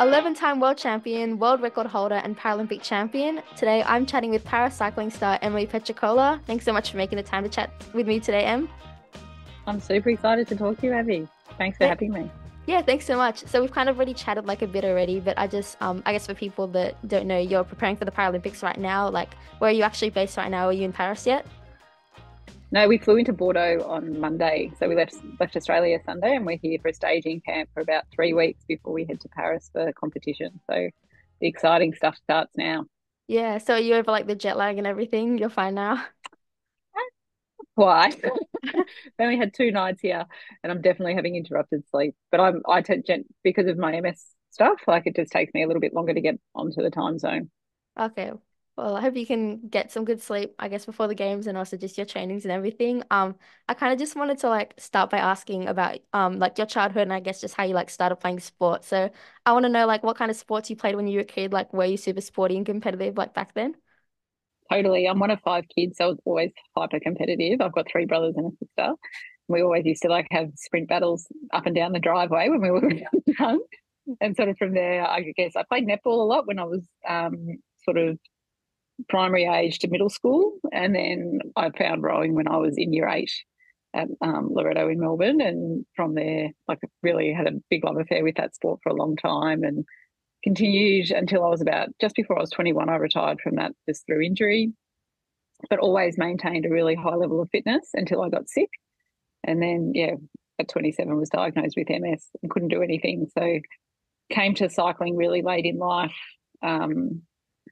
11-time world champion, world record holder, and Paralympic champion. Today, I'm chatting with para cycling star Emily Petricola. Thanks so much for making the time to chat with me today, Em. I'm super excited to talk to you, Abby. Thanks for Yeah, having me. yeah, thanks so much. So we've kind of already chatted like a bit already, but I guess for people that don't know, you're preparing for the Paralympics right now. Like, where are you actually based right now? Are you in Paris yet? No, we flew into Bordeaux on Monday, so we left Australia Sunday, and we're here for a staging camp for about 3 weeks before we head to Paris for competition. So the exciting stuff starts now. Yeah, so are you over like the jet lag and everything? You're fine now. Why? We only had 2 nights here, and I'm definitely having interrupted sleep. But I tend because of my MS stuff, like it just takes me a little bit longer to get onto the time zone. Okay. Well, I hope you can get some good sleep, I guess, before the games and also just your trainings and everything. I kind of just wanted to like start by asking about like your childhood and I guess just how you like started playing sports. So I want to know like what kind of sports you played when you were a kid. Like were you super sporty and competitive like back then? Totally. I'm one of 5 kids, so I was always hyper competitive. I've got 3 brothers and a sister. We always used to like have sprint battles up and down the driveway when we were young. And sort of from there, I guess I played netball a lot when I was sort of primary age to middle school. And then I found rowing when I was in year 8 at Loretto in Melbourne. And from there, like really had a big love affair with that sport for a long time and continued until I was about just before I was 21. I retired from that just through injury, but always maintained a really high level of fitness until I got sick. And then, yeah, at 27 was diagnosed with MS and couldn't do anything. So came to cycling really late in life. Um,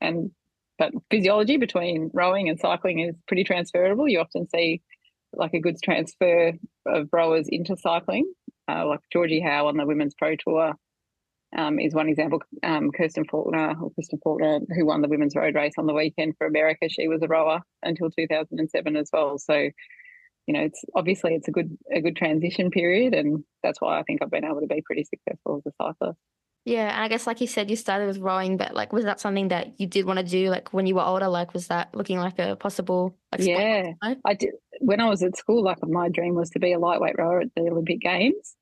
and but physiology between rowing and cycling is pretty transferable. You often see like a good transfer of rowers into cycling, like Georgie Howe on the Women's Pro Tour is one example. Kristen Faulkner, who won the women's road race on the weekend for America, she was a rower until 2007 as well. So, it's a good transition period, and that's why I think I've been able to be pretty successful as a cyclist. Yeah, and I guess like you said, you started with rowing, but like was that something that you did want to do like when you were older? Like was that looking like a possible like sport? Yeah, I did. When I was at school, like my dream was to be a lightweight rower at the Olympic Games.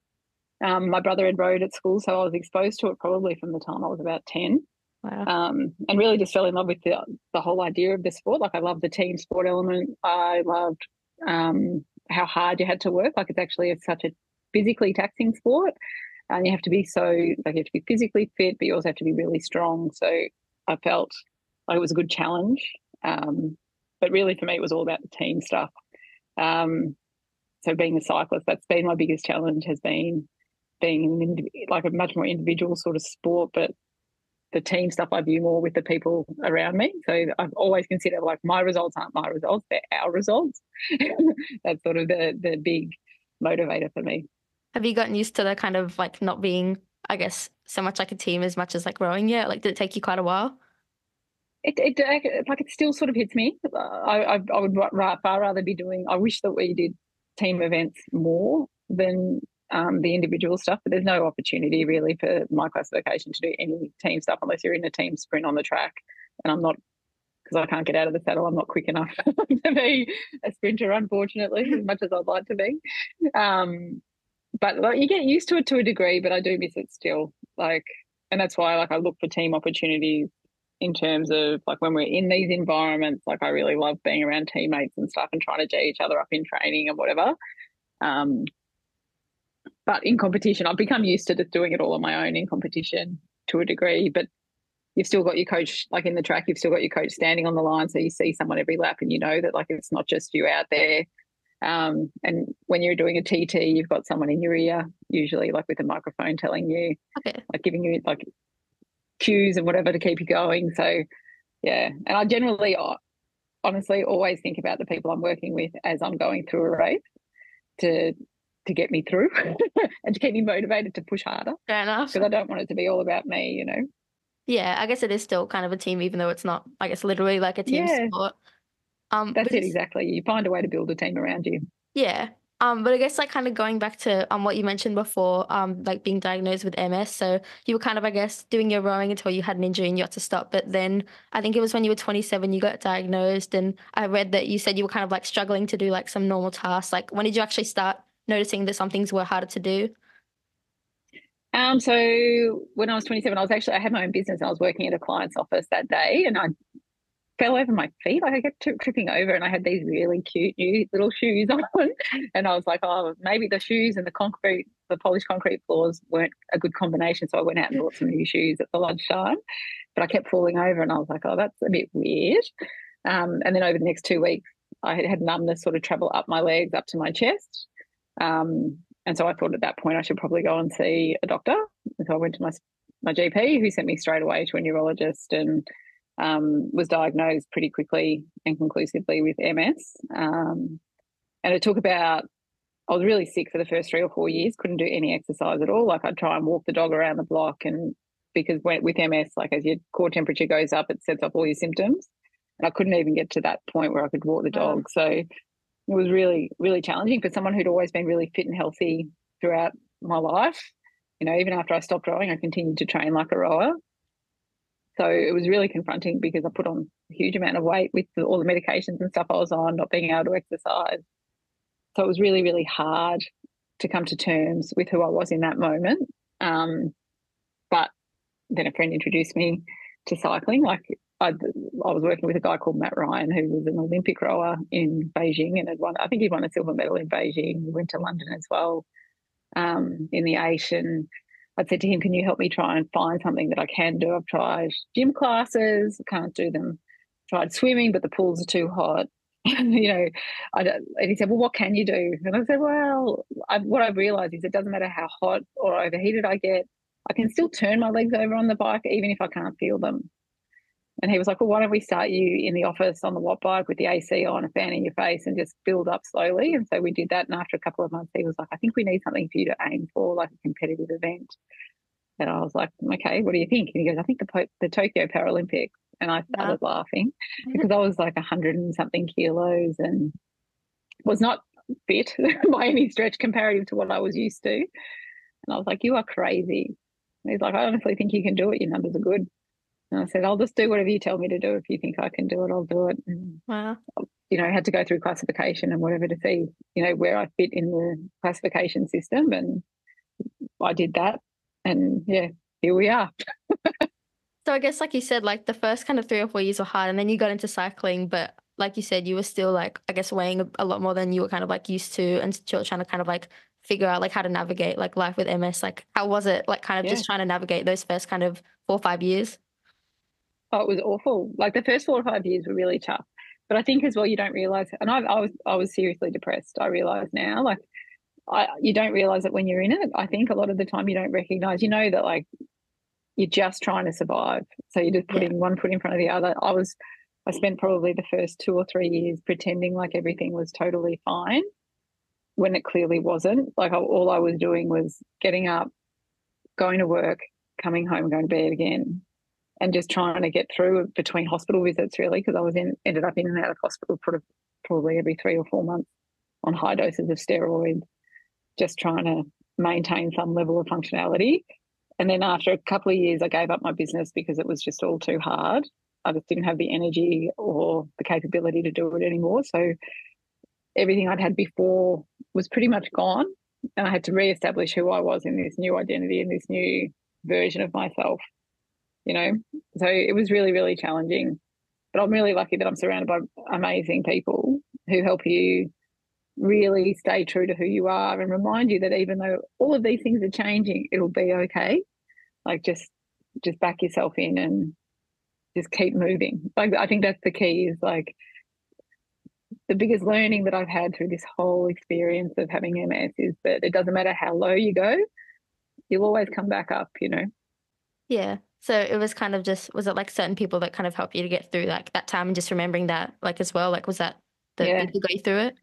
My brother had rowed at school, so I was exposed to it probably from the time I was about 10. Wow. And really just fell in love with the whole idea of the sport. Like I loved the team sport element. I loved how hard you had to work. Like it's actually such a physically taxing sport, and you have to be you have to be physically fit, but you also have to be really strong. So I felt like it was a good challenge. But really for me, it was all about the team stuff. Um, so being a cyclist, that's been my biggest challenge, has been being like a much more individual sort of sport, but the team stuff I view more with the people around me. So I've always considered like my results aren't my results, they're our results. That's sort of the big motivator for me. Have you gotten used to the kind of like not being, I guess, so much like a team as much as like rowing yet? Like did it take you quite a while? It still sort of hits me. I would far rather be doing. I wish that we did team events more than the individual stuff, but there's no opportunity really for my classification to do any team stuff unless you're in a team sprint on the track. And I'm not, because I can't get out of the saddle. I'm not quick enough to be a sprinter, unfortunately, as much as I'd like to be. Um, but like, you get used to it to a degree, but I do miss it still. Like, and that's why like I look for team opportunities in terms of like when we're in these environments. Like I really love being around teammates and stuff and trying to G each other up in training and whatever. Um, but in competition, I've become used to just doing it all on my own in competition to a degree. But you've still got your coach, like in the track, you've still got your coach standing on the line. So you see someone every lap and you know that like it's not just you out there. And when you're doing a TT, you've got someone in your ear, usually like with a microphone telling you, Okay. like giving you like cues and whatever to keep you going. So yeah, and I generally, honestly, always think about the people I'm working with as I'm going through a race to get me through and to keep me motivated to push harder Fair enough. because I don't want it to be all about me. Yeah, I guess it is still kind of a team, even though it's not, I guess, literally like a team Yeah, sport. that's But it just exactly. You find a way to build a team around you. yeah. But I guess like kind of going back to what you mentioned before, like being diagnosed with MS. So you were kind of, I guess, doing your rowing until you had an injury and you had to stop. But then I think it was when you were 27 you got diagnosed, and I read that you said you were kind of like struggling to do like some normal tasks. Like when did you actually start noticing that some things were harder to do? So when I was 27, I had my own business and I was working at a client's office that day and I fell over my feet. Like I kept tripping over and I had these really cute new little shoes on. And I was like, oh, maybe the shoes and the polished concrete floors weren't a good combination. So I went out and bought some new shoes at the lunchtime. But I kept falling over and I was like, oh, that's a bit weird. And then over the next 2 weeks, I had numbness sort of travel up my legs, up to my chest. And so I thought at that point I should probably go and see a doctor. And so I went to my GP, who sent me straight away to a neurologist and was diagnosed pretty quickly and conclusively with MS. And it took about, I was really sick for the first 3 or 4 years, couldn't do any exercise at all. Like I'd try and walk the dog around the block and because with MS, like as your core temperature goes up, it sets off all your symptoms. And I couldn't even get to that point where I could walk the Wow. dog. So it was really, really challenging for someone who'd always been really fit and healthy throughout my life. You know, even after I stopped rowing, I continued to train like a rower. So it was really confronting because I put on a huge amount of weight with all the medications and stuff I was on, not being able to exercise. So it was really, really hard to come to terms with who I was in that moment. But then a friend introduced me to cycling. Like I was working with a guy called Matt Ryan, who was an Olympic rower in Beijing and had won, I think he won a silver medal in Beijing. He went to London as well in the eight. And I said to him, can you help me try and find something that I can do? I've tried gym classes, can't do them. Tried swimming, but the pools are too hot. you know, and he said, well, what can you do? And I said, well, what I've realized is it doesn't matter how hot or overheated I get, I can still turn my legs over on the bike, even if I can't feel them. And he was like, well, why don't we start you in the office on the watt bike with the AC on, a fan in your face, and just build up slowly? And so we did that. And after a couple of months, he was like, I think we need something for you to aim for, like a competitive event. And I was like, okay, what do you think? And he goes, I think the Tokyo Paralympics. And I Wow. started laughing because I was like 100 and something kilos and was not fit by any stretch comparative to what I was used to. And I was like, you are crazy. And he's like, I honestly think you can do it. Your numbers are good. And I said, I'll just do whatever you tell me to do. If you think I can do it, I'll do it. And, Wow. I had to go through classification and whatever to see, where I fit in the classification system. And I did that. And yeah, here we are. So I guess like you said, like the first kind of 3 or 4 years were hard and then you got into cycling, but like you said, you were still like, I guess weighing a lot more than you were kind of like used to and still trying to kind of like figure out like how to navigate like life with MS. Like how was it like kind of Yeah. just trying to navigate those first kind of 4 or 5 years? Oh, it was awful. Like the first 4 or 5 years were really tough. But I think as well, you don't realize, and I was seriously depressed. I realize now, like you don't realize it when you're in it. I think a lot of the time you don't recognize, that like you're just trying to survive. So you're just Yeah. putting one foot in front of the other. I spent probably the first 2 or 3 years pretending like everything was totally fine when it clearly wasn't. Like all I was doing was getting up, going to work, coming home, going to bed again, and just trying to get through between hospital visits, really, because ended up in and out of hospital probably every 3 or 4 months on high doses of steroids, just trying to maintain some level of functionality. And then after a couple of years, I gave up my business because it was just all too hard. I just didn't have the energy or the capability to do it anymore. So everything I'd had before was pretty much gone. And I had to reestablish who I was in this new identity and this new version of myself, you know. So it was really, really challenging. But I'm really lucky that I'm surrounded by amazing people who help you really stay true to who you are and remind you that even though all of these things are changing, it'll be okay. Like just back yourself in and just keep moving. Like I think that's the key, is like the biggest learning that I've had through this whole experience of having MS is that it doesn't matter how low you go, you'll always come back up, you know. Yeah. So it was kind of just, was it like certain people that kind of helped you to get through like that time and just remembering that like as well? Like was that the Yeah. people got you through it?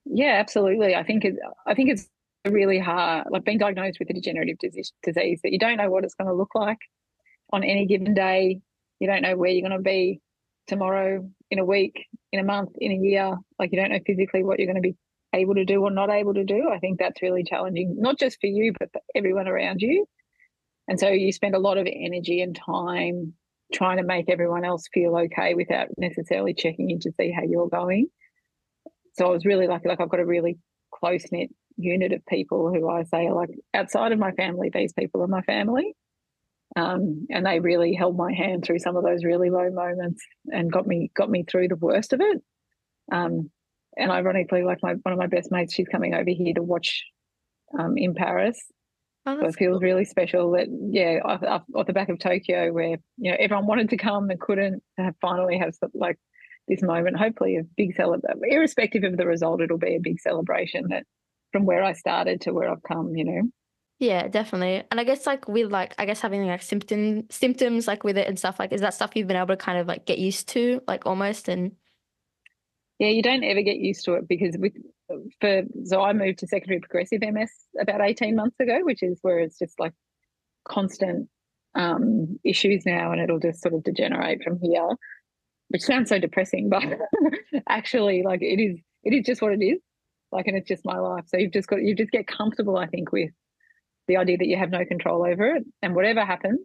Yeah, absolutely. I think it's really hard, like being diagnosed with a degenerative disease that you don't know what it's going to look like on any given day. You don't know where you're going to be tomorrow, in a week, in a month, in a year. Like you don't know physically what you're going to be able to do or not able to do. I think that's really challenging, not just for you, but for everyone around you. And so you spend a lot of energy and time trying to make everyone else feel okay without necessarily checking in to see how you're going. So I was really lucky. Like I've got a really close knit unit of people who I say are like outside of my family, these people are my family. And they really held my hand through some of those really low moments and got me through the worst of it. Um, and ironically, like one of my best mates, she's coming over here to watch in Paris. Oh, So that's it feels cool. really special that, yeah, off the back of Tokyo, where everyone wanted to come and couldn't, to finally have like this moment, hopefully a big celebration, irrespective of the result, it'll be a big celebration that from where I started to where I've come. Yeah, definitely. And I guess like with like I guess having like symptoms like with it and stuff like is that stuff you've been able to kind of like get used to like almost and Yeah, you don't ever get used to it because so I moved to secondary progressive MS about 18 months ago, which is where it's just like constant issues now, and it'll just sort of degenerate from here, which sounds so depressing, but actually, like it is just what it is. Like, and it's just my life. So you just get comfortable, I think, with the idea that you have no control over it, and whatever happens,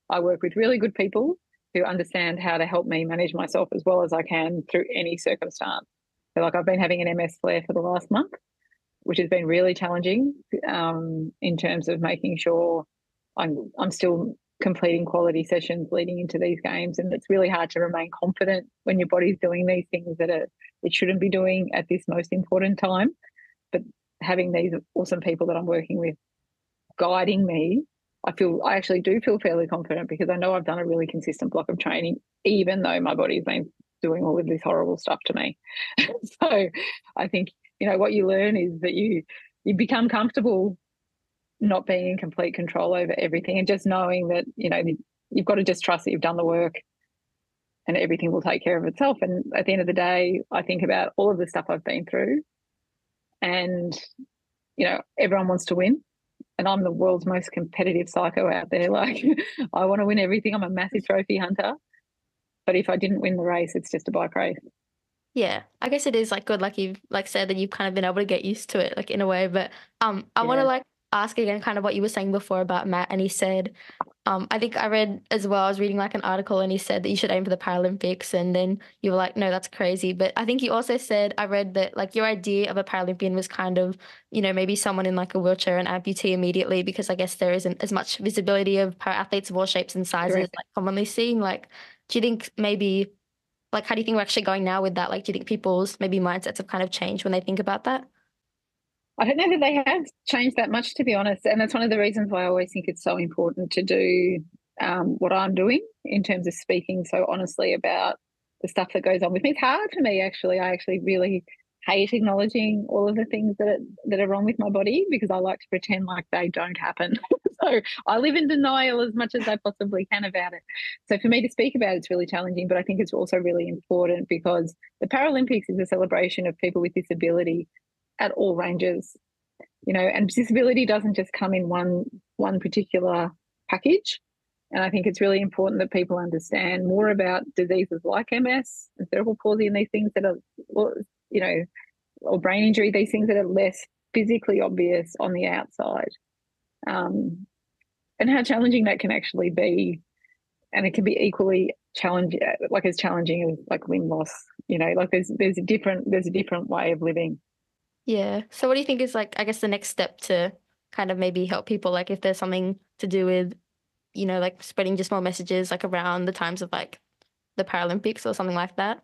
I work with really good people who understand how to help me manage myself as well as I can through any circumstance. So, like, I've been having an MS flare for the last month, which has been really challenging in terms of making sure I'm still completing quality sessions leading into these games, and it's really hard to remain confident when your body's doing these things that it shouldn't be doing at this most important time. But having these awesome people that I'm working with guiding me, I actually do feel fairly confident because I know I've done a really consistent block of training, even though my body's been doing all of this horrible stuff to me. So I think, what you learn is that you become comfortable not being in complete control over everything and just knowing that, you've got to just trust that you've done the work and everything will take care of itself. And at the end of the day, I think about all of the stuff I've been through and, everyone wants to win. And I'm the world's most competitive psycho out there. Like, I want to win everything. I'm a massive trophy hunter. But if I didn't win the race, it's just a bike race. yeah, I guess it is like good like you've like said that you've kind of been able to get used to it like in a way. But I want to Yeah. like ask again kind of what you were saying before about Matt and he said I think I read as well, I was reading like an article and he said that you should aim for the Paralympics and then you were like, no, that's crazy. But I think you also said I read that like your idea of a Paralympian was kind of, maybe someone in like a wheelchair and amputee immediately because I guess there isn't as much visibility of para athletes of all shapes and sizes Correct. like commonly seen. Like, do you think maybe like, how do you think we're actually going now with that? Like, do you think people's maybe mindsets have kind of changed when they think about that? I don't know that they have changed that much, to be honest. And that's one of the reasons why I always think it's so important to do what I'm doing in terms of speaking so honestly about the stuff that goes on with me. It's hard for me, actually. I actually really hate acknowledging all of the things that are wrong with my body because I like to pretend like they don't happen. So I live in denial as much as I possibly can about it. So for me to speak about it's really challenging, but I think it's also really important because the Paralympics is a celebration of people with disability at all ranges, and disability doesn't just come in one particular package. And I think it's really important that people understand more about diseases like MS and cerebral palsy and these things that are, you know, or brain injury, these things that are less physically obvious on the outside, and how challenging that can actually be. And it can be equally challenging, like as challenging as like limb loss. Like there's a different way of living. Yeah. So what do you think is like, I guess the next step to kind of maybe help people, like if there's something to do with, like spreading just more messages like around the times of like the Paralympics or something like that?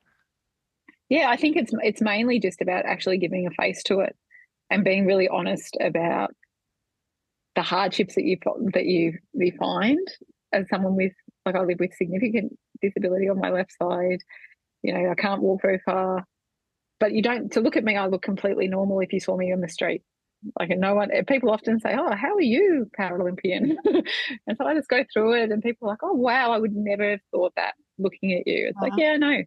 Yeah, I think it's mainly just about actually giving a face to it and being really honest about the hardships that you find as someone with, like, I live with significant disability on my left side. I can't walk very far, but you don't, to look at me, I look completely normal if you saw me on the street. Like, and no one, people often say, "Oh, how are you, Paralympian?" And so I just go through it, and people are like, "Oh, wow, I would never have thought that looking at you." It's like, Uh, yeah, no.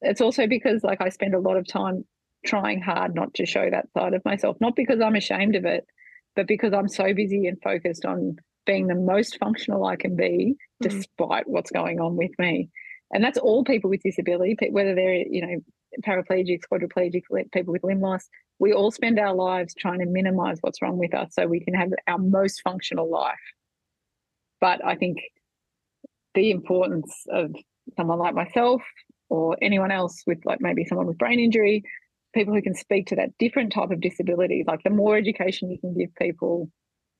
It's also because, like, I spend a lot of time trying hard not to show that side of myself, not because I'm ashamed of it, but because I'm so busy and focused on being the most functional I can be mm, despite what's going on with me. And that's all people with disability, whether they're, paraplegics, quadriplegics, people with limb loss. We all spend our lives trying to minimize what's wrong with us so we can have our most functional life. But I think the importance of someone like myself or anyone else with, like, maybe someone with brain injury, people who can speak to that different type of disability. Like the more education you can give people,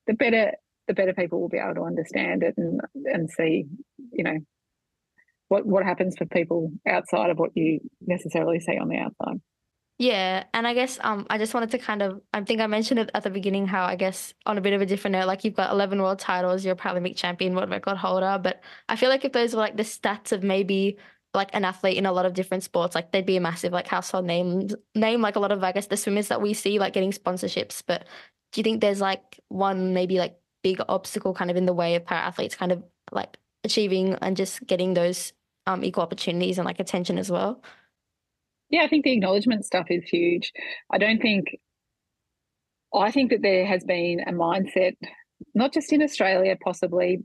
the better people will be able to understand it and see, you know, what happens for people outside of what you necessarily see on the outside. Yeah, and I guess I just wanted to kind of I think I mentioned it at the beginning how I guess on a bit of a different note, like you've got 11 world titles, you're a Paralympic champion, world record holder, but I feel like if those were like the stats of maybe like an athlete in a lot of different sports, like they'd be a massive like household name like a lot of I guess the swimmers that we see like getting sponsorships. But do you think there's like one maybe like big obstacle kind of in the way of para athletes kind of like achieving and just getting those equal opportunities and like attention as well? Yeah, I think the acknowledgement stuff is huge. I don't think I think that there has been a mindset, not just in Australia, possibly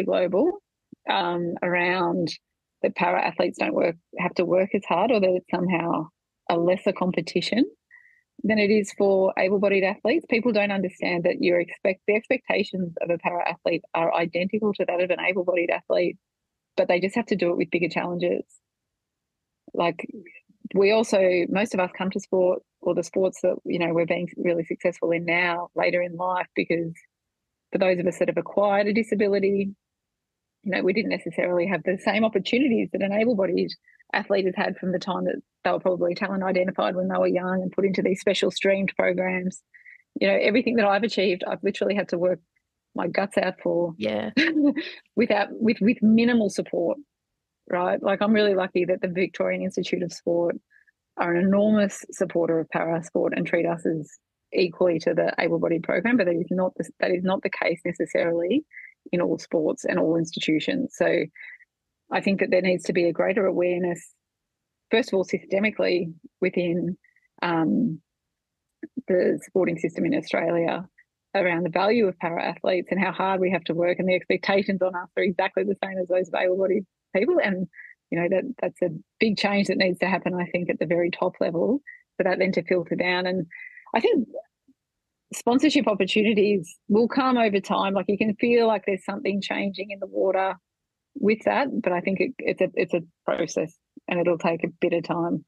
global, around that para athletes don't have to work as hard, or that it's somehow a lesser competition than it is for able-bodied athletes. People don't understand that the expectations of a para athlete are identical to that of an able-bodied athlete, but they just have to do it with bigger challenges. Like most of us come to sport, or the sports that we're being really successful in now, later in life, because for those of us that have acquired a disability, we didn't necessarily have the same opportunities that an able-bodied athlete has had from the time that they were probably talent identified when they were young and put into these special streamed programs. Everything that I've achieved, I've literally had to work my guts out for, Yeah. with minimal support, right? Like, I'm really lucky that the Victorian Institute of Sport are an enormous supporter of para sport and treat us as equally to the able-bodied program, but that is not the case necessarily in all sports and all institutions. So I think that there needs to be a greater awareness, first of all, systemically within the sporting system in Australia, around the value of para athletes and how hard we have to work, and the expectations on us are exactly the same as those of able-bodied people. And that's a big change that needs to happen, I think, at the very top level, for that then to filter down. And I think sponsorship opportunities will come over time. Like, you can feel like there's something changing in the water with that, but I think it's a process, and it'll take a bit of time.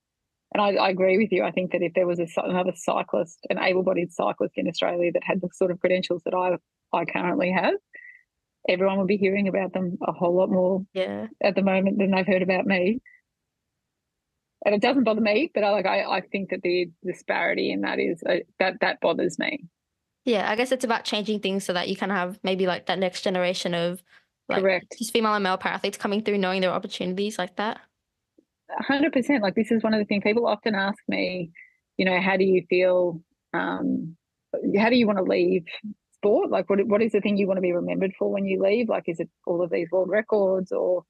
And I agree with you. I think that if there was another cyclist, an able-bodied cyclist in Australia that had the sort of credentials that I currently have, everyone would be hearing about them a whole lot more at the moment than they've heard about me. And it doesn't bother me, but I think that the disparity in that is that bothers me. Yeah, I guess it's about changing things so that you can have maybe like that next generation of like Correct. just female and male para athletes coming through, knowing their opportunities like that. 100%. Like, this is one of the things people often ask me, how do you feel, how do you want to leave sport? Like, what is the thing you want to be remembered for when you leave? Like, is it all of these world records, or,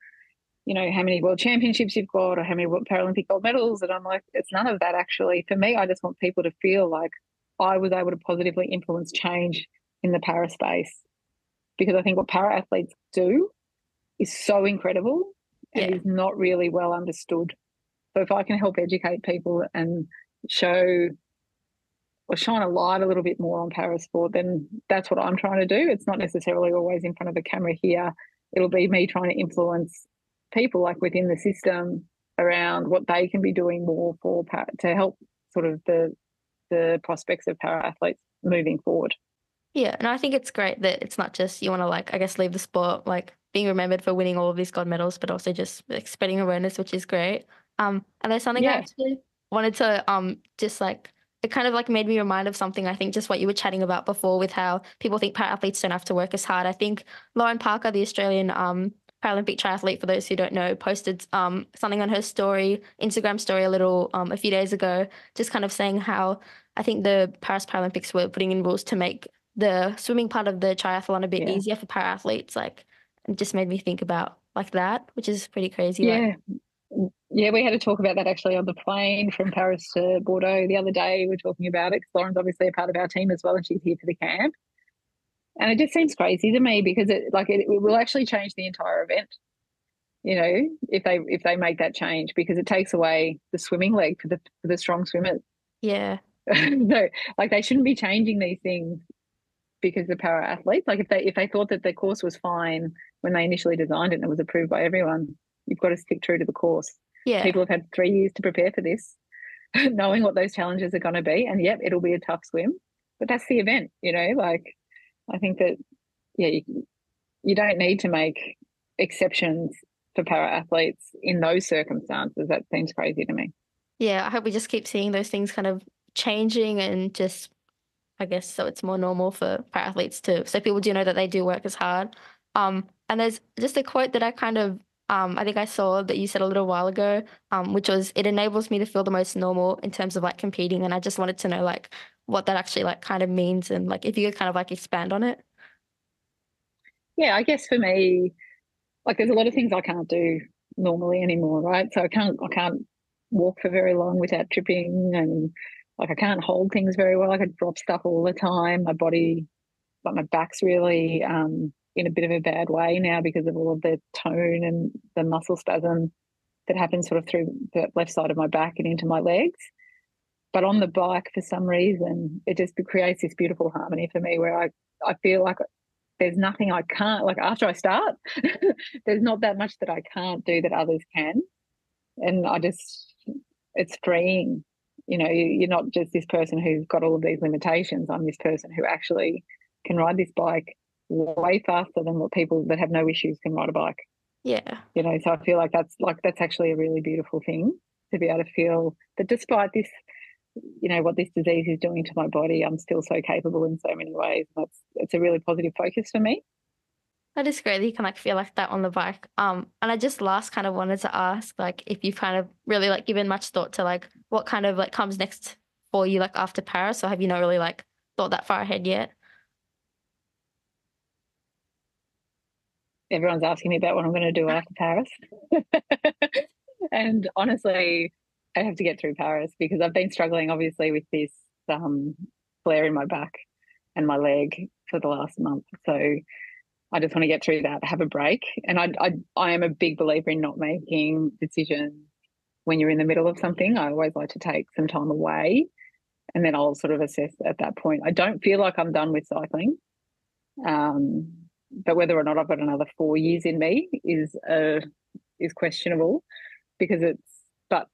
how many world championships you've got, or how many Paralympic gold medals? And I'm like, it's none of that, actually. For me, I just want people to feel like I was able to positively influence change in the para space, because I think what para athletes do is so incredible and is not really well understood. So if I can help educate people and show or shine a light a little bit more on para sport, then that's what I'm trying to do. It's not necessarily always in front of a camera here. It'll be me trying to influence people, like, within the system, around what they can be doing more to help sort of the prospects of para athletes moving forward. Yeah, and I think it's great that it's not just you want to like I guess leave the sport like being remembered for winning all of these gold medals, but also just like spreading awareness, which is great. And there's something I actually wanted to just like it kind of like made me remind of something. I think just what you were chatting about before with how people think para athletes don't have to work as hard. I think Lauren Parker, the Australian Paralympic triathlete, for those who don't know, posted something on her Instagram story a few days ago, just kind of saying how I think the Paris Paralympics were putting in rules to make the swimming part of the triathlon a bit easier for para athletes. Like, it just made me think about like that, which is pretty crazy. Yeah. Yeah, we had to talk about that actually on the plane from Paris to Bordeaux the other day. We're talking about it because Lauren's obviously a part of our team as well, and she's here for the camp. And it just seems crazy to me, because it will actually change the entire event, if they make that change, because it takes away the swimming leg for the strong swimmers. Yeah. No, like, they shouldn't be changing these things because the para athletes, like, if they thought that the course was fine when they initially designed it and it was approved by everyone, you've got to stick true to the course. Yeah. People have had 3 years to prepare for this. knowing what those challenges are going to be. And yep, it'll be a tough swim, but that's the event, like I think that, yeah, you don't need to make exceptions for para athletes in those circumstances. That seems crazy to me. Yeah, I hope we just keep seeing those things kind of changing and just, I guess, so it's more normal for para athletes too. So people do know that they do work as hard. And there's just a quote that I think I saw that you said a little while ago, which was, "It enables me to feel the most normal in terms of like competing." And I just wanted to know like what that actually like kind of means and like if you could kind of like expand on it. Yeah, I guess for me, like there's a lot of things I can't do normally anymore, right? So I can't walk for very long without tripping, and like I can't hold things very well. I could drop stuff all the time. My body, like my back's really in a bit of a bad way now because of all of the tone and the muscle spasm that happens sort of through the left side of my back and into my legs. But on the bike, for some reason, it just creates this beautiful harmony for me where I feel like there's nothing I can't, like after I start, there's not that much that I can't do that others can. And it's freeing. You're not just this person who's got all of these limitations. I'm this person who actually can ride this bike way faster than what people that have no issues can ride a bike. Yeah. So I feel like that's actually a really beautiful thing to be able to feel that despite this, what this disease is doing to my body, I'm still so capable in so many ways. It's a really positive focus for me. That is great that you can like feel like that on the bike. And I just last kind of wanted to ask like if you've kind of really like given much thought to like what kind of like comes next for you like after Paris, or have you not really like thought that far ahead yet? Everyone's asking me about what I'm going to do after Paris. And honestly, I have to get through Paris because I've been struggling obviously with this flare in my back and my leg for the last month. So I just want to get through that, have a break. And I am a big believer in not making decisions when you're in the middle of something. I always like to take some time away and then I'll sort of assess at that point. I don't feel like I'm done with cycling. But whether or not I've got another 4 years in me is questionable because but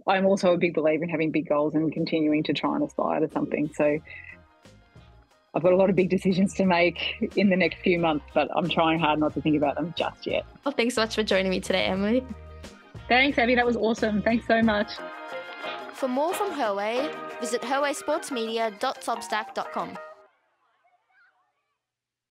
I'm also a big believer in having big goals and continuing to try and aspire to something. So I've got a lot of big decisions to make in the next few months, but I'm trying hard not to think about them just yet. Well, thanks so much for joining me today, Emily. Thanks, Abby. That was awesome. Thanks so much. For more from Herway, visit herwaysportsmedia.substack.com.